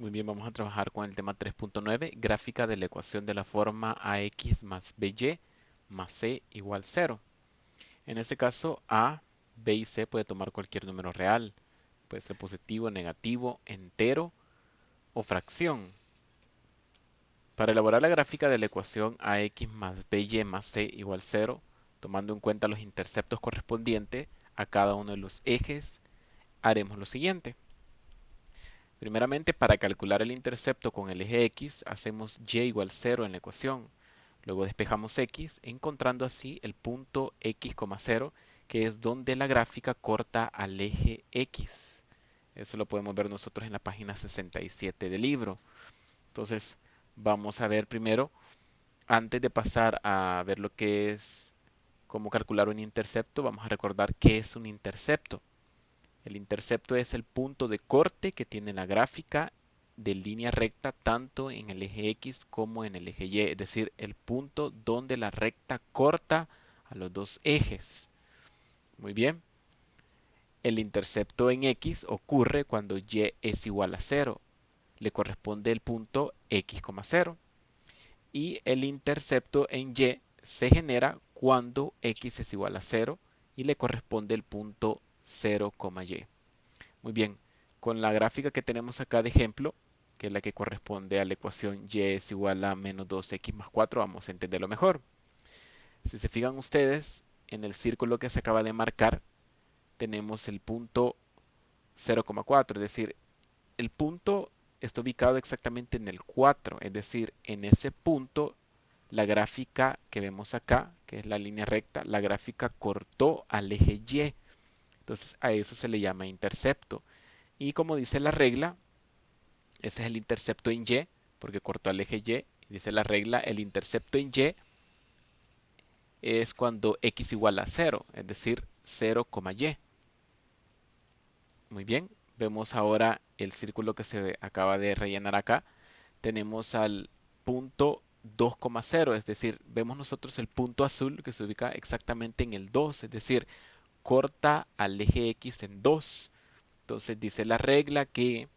Muy bien, vamos a trabajar con el tema 3.9, gráfica de la ecuación de la forma ax más by más c igual 0. En este caso, a, b y c puede tomar cualquier número real. Puede ser positivo, negativo, entero o fracción. Para elaborar la gráfica de la ecuación ax más by más c igual 0, tomando en cuenta los interceptos correspondientes a cada uno de los ejes, haremos lo siguiente. Primeramente, para calcular el intercepto con el eje X, hacemos y igual 0 en la ecuación. Luego despejamos X, encontrando así el punto X, 0, que es donde la gráfica corta al eje X. Eso lo podemos ver nosotros en la página 67 del libro. Entonces, vamos a ver primero, antes de pasar a ver lo que es cómo calcular un intercepto, vamos a recordar qué es un intercepto. El intercepto es el punto de corte que tiene la gráfica de línea recta tanto en el eje X como en el eje Y, es decir, el punto donde la recta corta a los dos ejes. Muy bien, el intercepto en X ocurre cuando Y es igual a 0, le corresponde el punto X, 0. Y el intercepto en Y se genera cuando X es igual a 0 y le corresponde el punto 0, Y. Muy bien, con la gráfica que tenemos acá de ejemplo, que es la que corresponde a la ecuación y es igual a menos 2x más 4, vamos a entenderlo mejor. Si se fijan ustedes, en el círculo que se acaba de marcar, tenemos el punto 0,4, es decir, el punto está ubicado exactamente en el 4, es decir, en ese punto la gráfica que vemos acá, que es la línea recta, la gráfica cortó al eje Y, entonces a eso se le llama intercepto. Y como dice la regla, ese es el intercepto en Y, porque cortó al eje Y. Dice la regla, el intercepto en Y es cuando X igual a 0, es decir, 0, Y. Muy bien, vemos ahora el círculo que se acaba de rellenar acá. Tenemos al punto 2,0, es decir, vemos nosotros el punto azul que se ubica exactamente en el 2, es decir, corta al eje X en 2. Entonces dice la regla que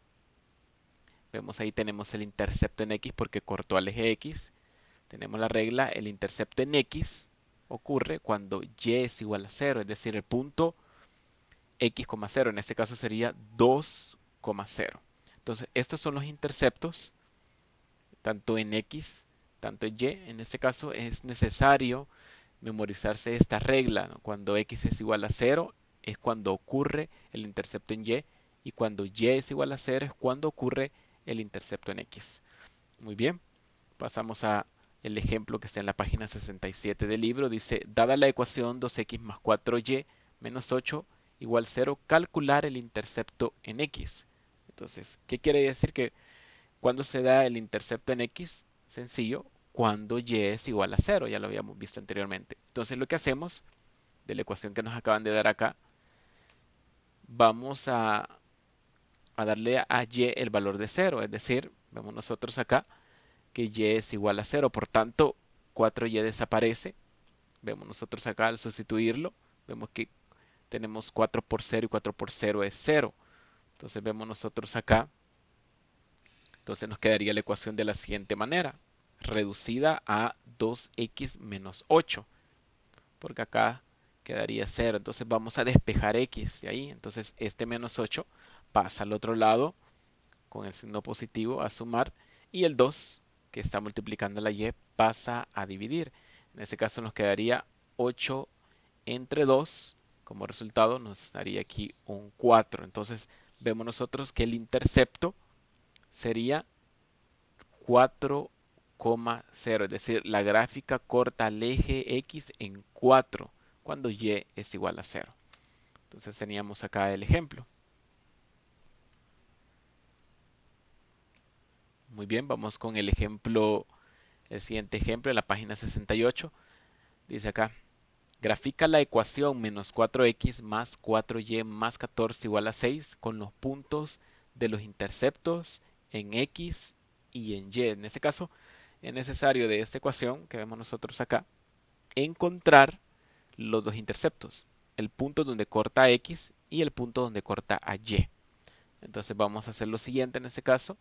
vemos ahí tenemos el intercepto en X porque cortó al eje X. Tenemos la regla, el intercepto en X ocurre cuando Y es igual a 0, es decir, el punto X, 0. En este caso sería 2,0. Entonces, estos son los interceptos, tanto en X, tanto en Y. En este caso es necesario memorizarse esta regla, ¿no? Cuando X es igual a 0 es cuando ocurre el intercepto en Y y cuando Y es igual a 0 es cuando ocurre el intercepto en X. Muy bien, pasamos a el ejemplo que está en la página 67 del libro. Dice, dada la ecuación 2x más 4y menos 8 igual 0, calcular el intercepto en x. Entonces, ¿qué quiere decir? Que cuando se da el intercepto en x, sencillo, cuando y es igual a 0, ya lo habíamos visto anteriormente. Entonces, lo que hacemos de la ecuación que nos acaban de dar acá, vamos a darle a y el valor de 0, es decir, vemos nosotros acá que y es igual a 0, por tanto 4y desaparece. Vemos nosotros acá al sustituirlo, vemos que tenemos 4 por 0 y 4 por 0 es 0. Entonces vemos nosotros acá, entonces nos quedaría la ecuación de la siguiente manera, reducida a 2x menos 8, porque acá quedaría 0. Entonces vamos a despejar x de ahí, entonces este menos 8 pasa al otro lado con el signo positivo a sumar y el 2 que está multiplicando la y pasa a dividir. En este caso nos quedaría 8 entre 2, como resultado nos daría aquí un 4. Entonces vemos nosotros que el intercepto sería 4,0, es decir, la gráfica corta al eje X en 4 cuando Y es igual a 0. Entonces teníamos acá el ejemplo. Muy bien, vamos con el ejemplo, el siguiente ejemplo en la página 68. Dice acá, grafica la ecuación menos 4x más 4y más 14 igual a 6 con los puntos de los interceptos en x y en y. En este caso, es necesario de esta ecuación que vemos nosotros acá, encontrar los dos interceptos, el punto donde corta a x y el punto donde corta a y. Entonces vamos a hacer lo siguiente en este caso.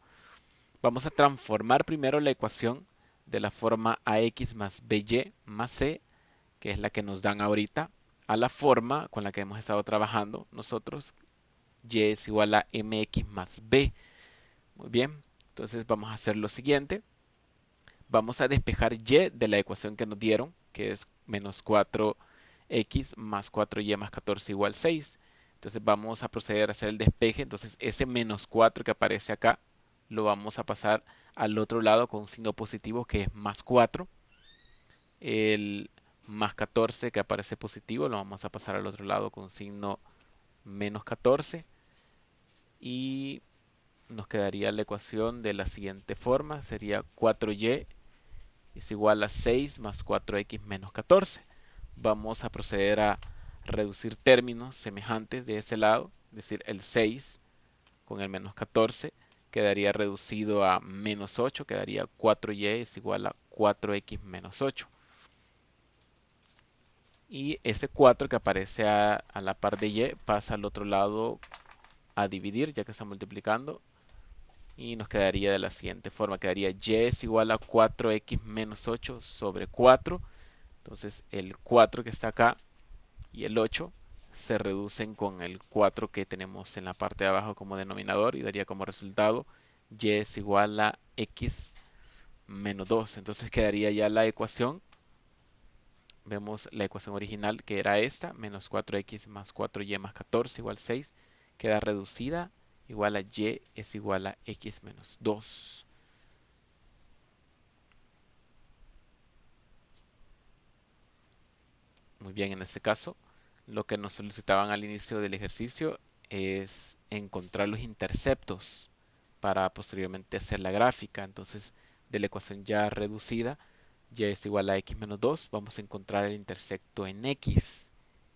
Vamos a transformar primero la ecuación de la forma ax más by más c, que es la que nos dan ahorita, a la forma con la que hemos estado trabajando nosotros, y es igual a mx más b. Muy bien, entonces vamos a hacer lo siguiente. Vamos a despejar y de la ecuación que nos dieron, que es menos 4x más 4y más 14 igual 6. Entonces vamos a proceder a hacer el despeje. Entonces ese menos 4 que aparece acá lo vamos a pasar al otro lado con un signo positivo que es más 4. El más 14 que aparece positivo lo vamos a pasar al otro lado con un signo menos 14. Y nos quedaría la ecuación de la siguiente forma. Sería 4y es igual a 6 más 4x menos 14. Vamos a proceder a reducir términos semejantes de ese lado, es decir, el 6 con el menos 14 quedaría reducido a menos 8, quedaría 4y es igual a 4x menos 8. Y ese 4 que aparece a la par de y pasa al otro lado a dividir, ya que está multiplicando, y nos quedaría de la siguiente forma, quedaría y es igual a 4x menos 8 sobre 4. Entonces el 4 que está acá y el 8 se reducen con el 4 que tenemos en la parte de abajo como denominador y daría como resultado y es igual a x menos 2. Entonces quedaría ya la ecuación. Vemos la ecuación original que era esta, menos 4x más 4y más 14 igual 6. Queda reducida igual a y es igual a x menos 2. Muy bien, en este caso, lo que nos solicitaban al inicio del ejercicio es encontrar los interceptos para posteriormente hacer la gráfica. Entonces, de la ecuación ya reducida, y es igual a x menos 2, vamos a encontrar el intersecto en x.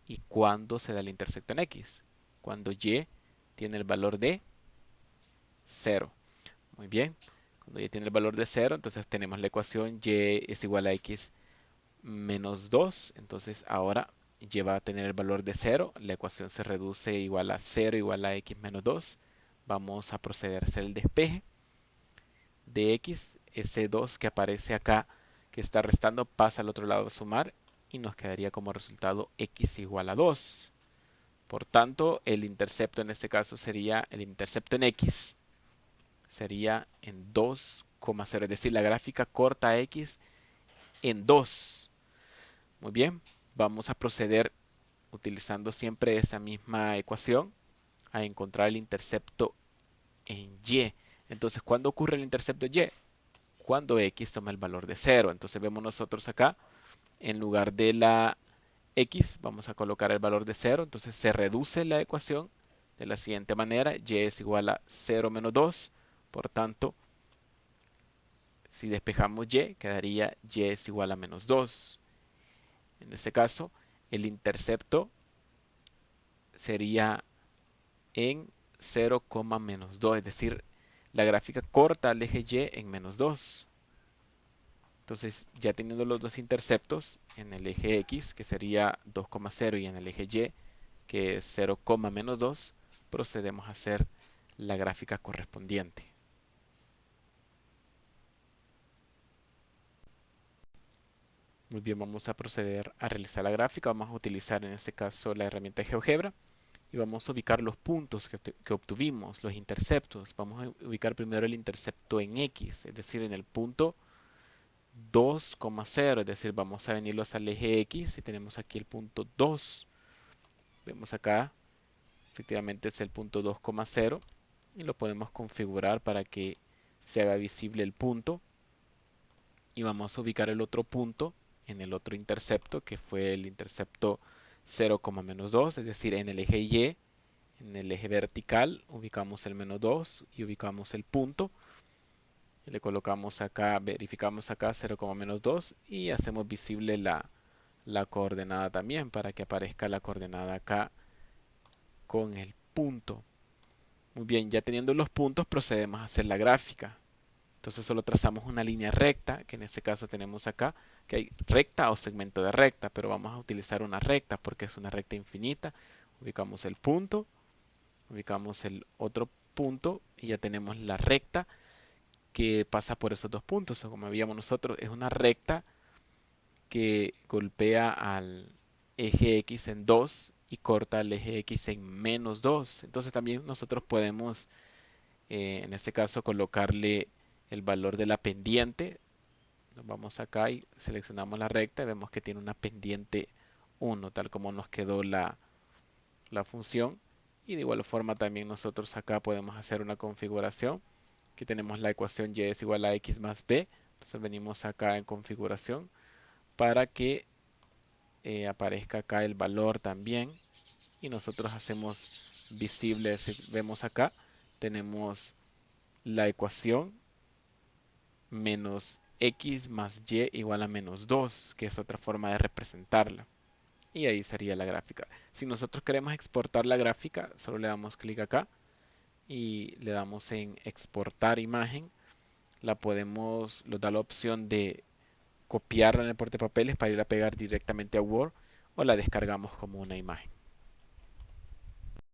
¿Y cuándo se da el intersecto en x? Cuando y tiene el valor de 0. Muy bien, cuando y tiene el valor de 0, entonces tenemos la ecuación y es igual a x menos 2. Entonces ahora y va a tener el valor de 0. La ecuación se reduce igual a 0 igual a x menos 2. Vamos a proceder a hacer el despeje de x. Ese 2 que aparece acá, que está restando, pasa al otro lado a sumar y nos quedaría como resultado x igual a 2. Por tanto, el intercepto en este caso sería, el intercepto en x sería en 2,0. Es decir, la gráfica corta a x en 2. Muy bien, vamos a proceder utilizando siempre esa misma ecuación a encontrar el intercepto en y. Entonces, ¿cuándo ocurre el intercepto y? Cuando x toma el valor de 0. Entonces vemos nosotros acá, en lugar de la x, vamos a colocar el valor de 0. Entonces se reduce la ecuación de la siguiente manera. Y es igual a 0 menos 2. Por tanto, si despejamos y, quedaría y es igual a menos 2. En este caso, el intercepto sería en 0, menos 2, es decir, la gráfica corta al eje y en menos 2. Entonces, ya teniendo los dos interceptos en el eje x, que sería 2,0, y en el eje y, que es 0, menos 2, procedemos a hacer la gráfica correspondiente. Muy bien, vamos a proceder a realizar la gráfica. Vamos a utilizar en este caso la herramienta de GeoGebra y vamos a ubicar los puntos que obtuvimos, los interceptos. Vamos a ubicar primero el intercepto en x, es decir, en el punto 2,0, es decir, vamos a venirlos al eje x y tenemos aquí el punto 2. Vemos acá, efectivamente es el punto 2,0 y lo podemos configurar para que se haga visible el punto. Y vamos a ubicar el otro punto en el otro intercepto, que fue el intercepto 0, menos 2, es decir, en el eje y, en el eje vertical, ubicamos el menos 2 y ubicamos el punto. Le colocamos acá, verificamos acá 0, menos 2 y hacemos visible la coordenada también para que aparezca la coordenada acá con el punto. Muy bien, ya teniendo los puntos procedemos a hacer la gráfica. Entonces solo trazamos una línea recta, que en este caso tenemos acá, que hay recta o segmento de recta, pero vamos a utilizar una recta porque es una recta infinita. Ubicamos el punto, ubicamos el otro punto y ya tenemos la recta que pasa por esos dos puntos. O como veíamos nosotros, es una recta que golpea al eje X en 2 y corta el eje X en -2. Entonces también nosotros podemos, en este caso, colocarle el valor de la pendiente. Nos vamos acá y seleccionamos la recta y vemos que tiene una pendiente 1, tal como nos quedó la función. Y de igual forma también nosotros acá podemos hacer una configuración. Aquí tenemos la ecuación y es igual a x más b. Entonces venimos acá en configuración para que aparezca acá el valor también. Y nosotros hacemos visible, si vemos acá, tenemos la ecuación menos x más y igual a -2, que es otra forma de representarla. Y ahí sería la gráfica. Si nosotros queremos exportar la gráfica, solo le damos clic acá y le damos en exportar imagen. Nos da la opción de copiarla en el portapapeles para ir a pegar directamente a Word, o la descargamos como una imagen.